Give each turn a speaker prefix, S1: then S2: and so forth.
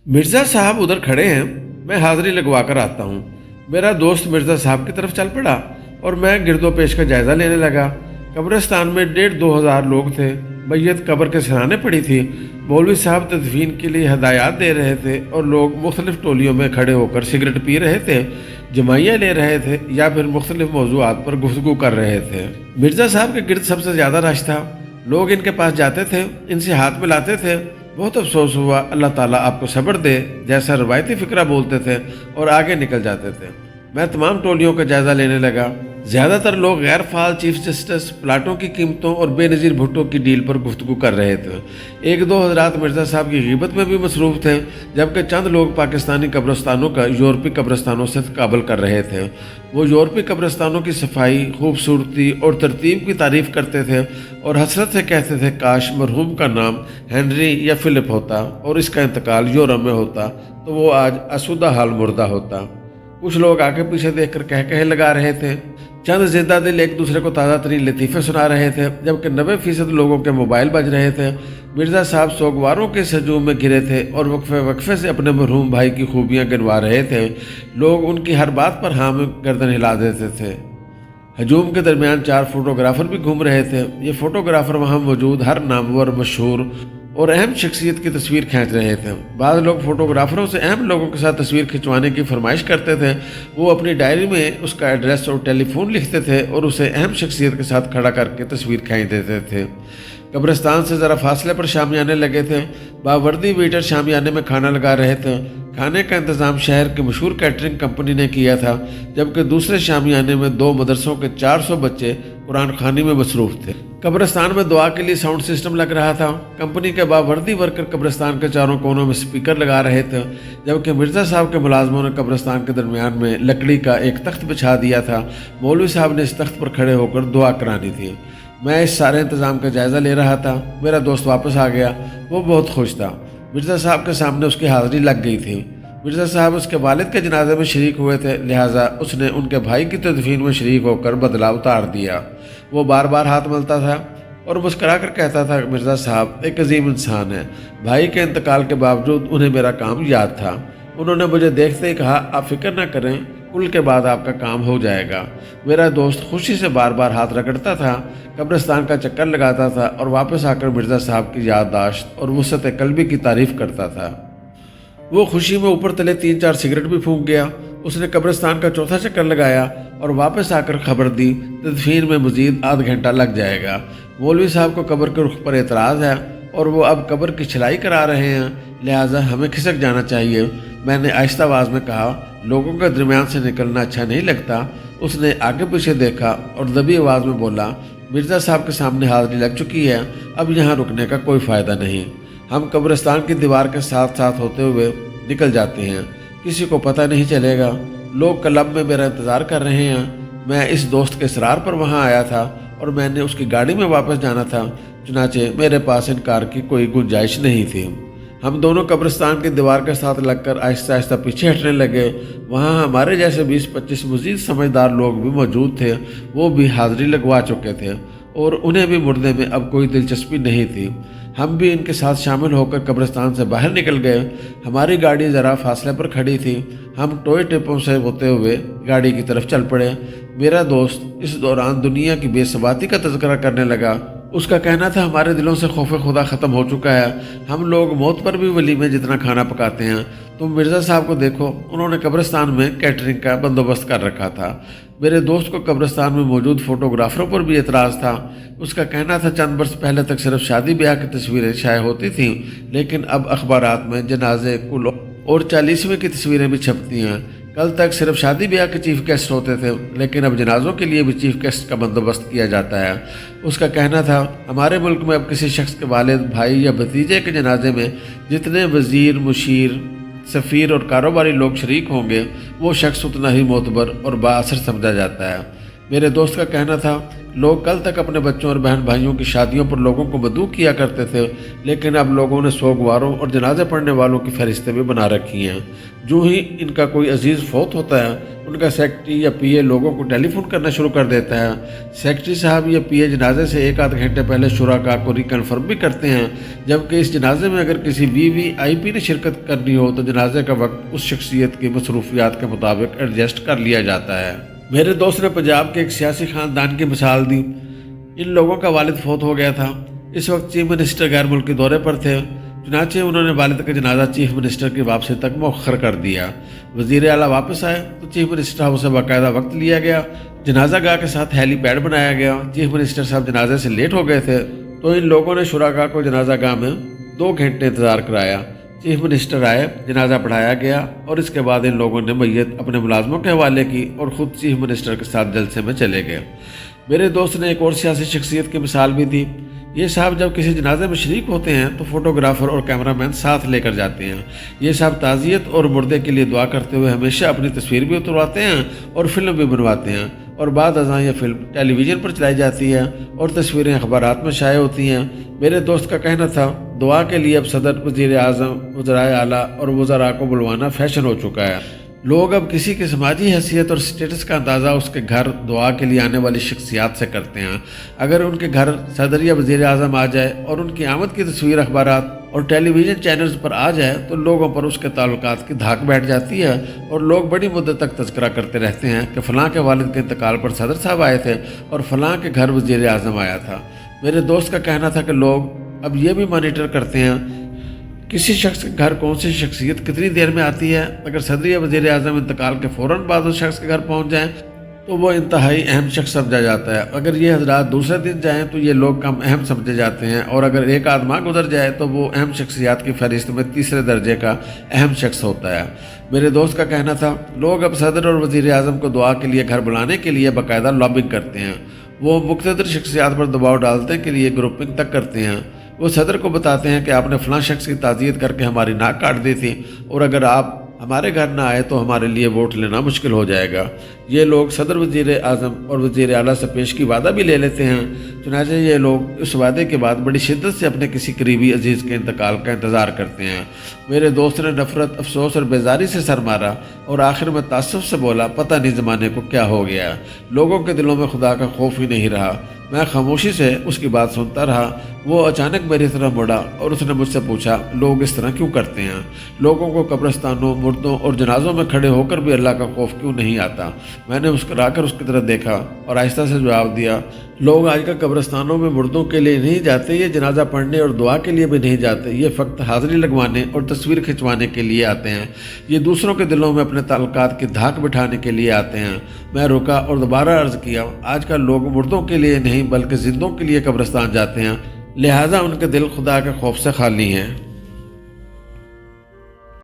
S1: मिर्ज़ा साहब उधर खड़े हैं, मैं हाज़िरी लगवा कर आता हूँ। मेरा दोस्त मिर्ज़ा साहब की तरफ चल पड़ा और मैं गिरदोपेश का जायज़ा लेने लगा। कब्रिस्तान में 1,500-2,000 लोग थे। मैयत कब्र के सिरहाने पड़ी थी। मौलवी साहब तदफीन के लिए हदायत दे रहे थे और लोग मुख्तलिफ़ टोलियों में खड़े होकर सिगरेट पी रहे थे, जमाइयाँ ले रहे थे या फिर मुख्तलिफ़ मौज़ूआत पर गुफ्तगू कर रहे थे। मिर्ज़ा साहब के गिर्द सबसे ज़्यादा रश था। लोग इनके पास जाते थे, इनसे हाथ मिलाते थे। बहुत अफसोस हुआ, अल्लाह ताला आपको सब्र दे, जैसा रवायती फ़िक्रा बोलते थे और आगे निकल जाते थे। मैं तमाम टोलियों का जायज़ा लेने लगा। ज़्यादातर लोग गैर फाल चीफ जस्टिस, प्लाटों की कीमतों और बेनज़ीर भुट्टो की डील पर गुफ्तगू कर रहे थे। एक दो हज़रात मिर्ज़ा साहब की ग़ीबत में भी मसरूफ़ थे, जबकि चंद लोग पाकिस्तानी कब्रिस्तानों का यूरोपी कब्रिस्तानों से तकाबल कर रहे थे। वो यूरोपी कब्रिस्तानों की सफाई, खूबसूरती और तरतीब की तारीफ़ करते थे और हसरत से कहते थे, काश मरहूम का नाम हेनरी या फ़िलिप होता और इसका इंतकाल यूरोप में होता तो वो आज आसूदा हाल मुर्दा होता। कुछ लोग आगे पीछे देखकर कह कहे लगा रहे थे। चंद जिंदा दिल एक दूसरे को ताज़ा तरीन लतीफ़े सुना रहे थे, जबकि 90% लोगों के मोबाइल बज रहे थे। मिर्ज़ा साहब सोगवारों के इस हजूम में घिरे थे और वक्फे से अपने मरहूम भाई की खूबियाँ गिनवा रहे थे। लोग उनकी हर बात पर हाँ में गर्दन हिला देते थे। हजूम के दरमियान 4 फोटोग्राफ़र भी घूम रहे थे। ये फ़ोटोग्राफ़र वहाँ मौजूद हर नामवर, मशहूर और अहम शख्सियत की तस्वीर खींच रहे थे। बाद लोग फ़ोटोग्राफ़रों से अहम लोगों के साथ तस्वीर खिंचवाने की फरमाइश करते थे। वो अपनी डायरी में उसका एड्रेस और टेलीफोन लिखते थे और उसे अहम शख्सियत के साथ खड़ा करके तस्वीर खींच देते थे। कब्रिस्तान से ज़रा फासले पर शामियाने लगे थे। बावर्दी वेटर शामियाने में खाना लगा रहे थे। खाने का इंतज़ाम शहर की मशहूर कैटरिंग कंपनी ने किया था, जबकि दूसरे शामियाने में 2 मदरसों के 400 बच्चे कुरान खानी में मसरूफ़ थे। कब्रिस्तान में दुआ के लिए साउंड सिस्टम लग रहा था। कंपनी के बावर्दी वर्कर कब्रिस्तान के चारों कोनों में स्पीकर लगा रहे थे, जबकि मिर्ज़ा साहब के मुलाजमों ने कब्रिस्तान के दरमियान में लकड़ी का एक तख्त बिछा दिया था। मौलवी साहब ने इस तख्त पर खड़े होकर दुआ करानी थी। मैं इस सारे इंतज़ाम का जायज़ा ले रहा था। मेरा दोस्त वापस आ गया। वो बहुत खुश था। मिर्ज़ा साहब के सामने उसकी हाज़िरी लग गई थी। मिर्ज़ा साहब उसके वालिद के जनाजे में शरीक हुए थे, लिहाजा उसने उनके भाई की तदफीन में शरीक होकर बदला उतार दिया। वो बार बार हाथ मलता था और मुस्करा कर कहता था, मिर्ज़ा साहब एक अजीम इंसान है। भाई के इंतकाल के बावजूद उन्हें मेरा काम याद था। उन्होंने मुझे देखते ही कहा, आप फिक्र न करें, कुल के बाद आपका काम हो जाएगा। मेरा दोस्त खुशी से बार बार हाथ रगड़ता था, कब्रिस्तान का चक्कर लगाता था और वापस आकर मिर्ज़ा साहब की याददाश्त और वुसअत कल्बी की तारीफ़ करता था। वो खुशी में ऊपर तले 3-4 सिगरेट भी फूंक गया। उसने कब्रिस्तान का चौथा चक्कर लगाया और वापस आकर खबर दी, तदफीन में मज़ीद आध घंटा लग जाएगा। मौलवी साहब को कब्र के रुख पर एतराज़ है और वो अब कब्र की छिलाई करा रहे हैं, लिहाजा हमें खिसक जाना चाहिए। मैंने आहिस्ता आवाज़ में कहा, लोगों के दरमियान से निकलना अच्छा नहीं लगता। उसने आगे पीछे देखा और दबी आवाज़ में बोला, मिर्ज़ा साहब के सामने हाज़िरी लग चुकी है, अब यहाँ रुकने का कोई फ़ायदा नहीं। हम कब्रिस्तान की दीवार के साथ साथ होते हुए निकल जाते हैं, किसी को पता नहीं चलेगा। लोग क्लब में मेरा इंतज़ार कर रहे हैं। मैं इस दोस्त के इसरार पर वहाँ आया था और मैंने उसकी गाड़ी में वापस जाना था, चुनाचे मेरे पास इनकार की कोई गुंजाइश नहीं थी। हम दोनों कब्रिस्तान की दीवार के साथ लगकर आहिस्ता आहिस्ता पीछे हटने लगे। वहाँ हमारे जैसे 20-25 मज़ीद समझदार लोग भी मौजूद थे। वो भी हाज़िरी लगवा चुके थे और उन्हें भी मुर्दे में अब कोई दिलचस्पी नहीं थी। हम भी इनके साथ शामिल होकर कब्रिस्तान से बाहर निकल गए। हमारी गाड़ी ज़रा फासले पर खड़ी थी। हम टोए टिपों से होते हुए गाड़ी की तरफ चल पड़े। मेरा दोस्त इस दौरान दुनिया की बेसबाती का तज़किरा करने लगा। उसका कहना था, हमारे दिलों से खौफ खुदा ख़त्म हो चुका है। हम लोग मौत पर भी वली में जितना खाना पकाते हैं। तुम मिर्ज़ा साहब को देखो, उन्होंने कब्रिस्तान में कैटरिंग का बंदोबस्त कर रखा था। मेरे दोस्त को कब्रिस्तान में मौजूद फ़ोटोग्राफ़रों पर भी एतराज़ था। उसका कहना था, चंद बरस पहले तक सिर्फ शादी ब्याह की तस्वीरें शाये होती थीं, लेकिन अब अखबारात में जनाजे, कुल और 40वें की तस्वीरें भी छपती हैं। कल तक सिर्फ शादी ब्याह के चीफ गेस्ट होते थे, लेकिन अब जनाजों के लिए भी चीफ गेस्ट का बंदोबस्त किया जाता है। उसका कहना था, हमारे मुल्क में अब किसी शख्स के वालिद, भाई या भतीजे के जनाजे में जितने वज़ीर, मुशीर, सफ़ीर और कारोबारी लोग शरीक होंगे, वो शख्स उतना ही मोतबर और बाअसर समझा जाता है। मेरे दोस्त का कहना था, लोग कल तक अपने बच्चों और बहन भाइयों की शादियों पर लोगों को मदऊ किया करते थे, लेकिन अब लोगों ने सोगवारों और जनाजे पढ़ने वालों की फहरिस्तें भी बना रखी हैं। जो ही इनका कोई अजीज़ फौत होता है, उनका सेक्रेटरी या पीए लोगों को टेलीफोन करना शुरू कर देता है। सेक्रेटरी साहब या पीए जनाजे से एक आध घंटे पहले शुराका को रिकन्फर्म भी करते हैं, जबकि इस जनाजे में अगर किसी वीवीआईपी ने शिरकत करनी हो तो जनाजे का वक्त उस शख्सियत की मसरूफियात के मुताबिक एडजस्ट कर लिया जाता है। मेरे दोस्त ने पंजाब के एक सियासी ख़ानदान की मिसाल दी। इन लोगों का वालिद फौत हो गया था। इस वक्त चीफ मिनिस्टर गैर मुल्की दौरे पर थे, चुनाचे उन्होंने वालिद का जनाजा चीफ मिनिस्टर की वापसी तक मौखर कर दिया। वज़ीर आला वापस आए तो चीफ मिनिस्टर हाउस से बाकायदा वक्त लिया गया, जनाजा गाह के साथ हेलीपैड बनाया गया। चीफ मिनिस्टर साहब जनाजे से लेट हो गए थे तो इन लोगों ने शुराका को जनाजा गाह में 2 घंटे इंतज़ार कराया। चीफ मिनिस्टर आए, जनाजा पढ़ाया गया और इसके बाद इन लोगों ने मैयत अपने मुलाजमों के हवाले की और ख़ुद चीफ मिनिस्टर के साथ जलसे में चले गए। मेरे दोस्त ने एक और सियासी शख्सियत की मिसाल भी दी। ये साहब जब किसी जनाजे में शरीक होते हैं तो फोटोग्राफर और कैमरामैन साथ लेकर जाते हैं। ये साहब ताज़ियत और मुर्दे के लिए दुआ करते हुए हमेशा अपनी तस्वीर भी उतरवाते हैं और फिल्म भी बनवाते हैं, और बाद अज़ां ये फिल्म टेलीविज़न पर चलाई जाती है और तस्वीरें अखबारात में शाये होती हैं। मेरे दोस्त का कहना था, दुआ के लिए अब सदर, वज़ीर आज़म, वज़राए आला और वज़रा को बुलवाना फैशन हो चुका है। लोग अब किसी की समाजी हैसियत और स्टेटस का अंदाज़ा उसके घर दुआ के लिए आने वाली शख्सियात से करते हैं। अगर उनके घर सदर या वज़ीर आज़म आ जाए और उनकी आमद की तस्वीर अखबारात और टेलीविज़न चैनल्स पर आ जाए तो लोगों पर उसके ताल्लुकात की धाक बैठ जाती है और लोग बड़ी मुद्दत तक तज़किरा करते रहते हैं कि फ़लाँ के वालिद के इंतकाल पर सदर साहब आए थे और फ़लाँ के घर वज़ीर आज़म आया था। मेरे दोस्त का कहना था कि लोग अब ये भी मॉनिटर करते हैं किसी शख्स के घर कौन सी शख्सियत कितनी देर में आती है। अगर सदर या वज़ीर आज़म इंतकाल के फ़ौरन बाद उस शख्स के घर पहुँच जाएँ तो वो इंतहाई अहम शख्स समझा जाता है। अगर ये हज़रात दूसरे दिन जाएँ तो ये लोग कम अहम समझे जाते हैं, और अगर एक आध माह गुजर जाए तो वो अहम शख्सियात की फहरिस्त में तीसरे दर्जे का अहम शख्स होता है। मेरे दोस्त का कहना था, लोग अब सदर और वज़ीर आज़म को दुआ के लिए घर बुलाने के लिए बाकायदा लॉबिंग करते हैं। वो मुख्तदर शख्सियात पर दबाव डालने के लिए ग्रुपिंग तक करते हैं। वो सदर को बताते हैं कि आपने फ़लाँ शख्स की ताज़ियत करके हमारी नाक काट दी थी, और अगर आप हमारे घर ना आए तो हमारे लिए वोट लेना मुश्किल हो जाएगा। ये लोग सदर, वज़ीर आज़म और वज़ीर आला से पेश की वादा भी ले लेते हैं। चुनांचे ये लोग उस वादे के बाद बड़ी शिद्दत से अपने किसी करीबी अजीज़ के इंतकाल का इंतज़ार करते हैं। मेरे दोस्त ने नफ़रत, अफसोस और बेजारी से सर मारा और आखिर में तासुफ से बोला, पता नहीं ज़माने को क्या हो गया, लोगों के दिलों में खुदा का खौफ ही नहीं रहा। मैं खामोशी से उसकी बात सुनता रहा। वो अचानक मेरी तरफ मुड़ा और उसने मुझसे पूछा, लोग इस तरह क्यों करते हैं? लोगों को कब्रिस्तानों, मुर्दों और जनाजों में खड़े होकर भी अल्लाह का खौफ क्यों नहीं आता? मैंने मुस्कुराकर उसकी तरफ देखा और आहिस्ता से जवाब दिया, लोग आजकल कब्रिस्तानों में मुर्दों के लिए नहीं जाते, ये जनाजा पढ़ने और दुआ के लिए भी नहीं जाते, ये फ़क्त हाज़िरी लगवाने और तस्वीर खिंचवाने के लिए आते हैं। ये दूसरों के दिलों में अपने ताल्लुकात की धाक बिठाने के लिए आते हैं। मैं रुका और दोबारा अर्ज़ किया, आजकल लोग मुर्दों के लिए नहीं बल्कि जिंदों के लिए कब्रिस्तान जाते हैं, लिहाजा उनके दिल खुदा के खौफ से खाली हैं।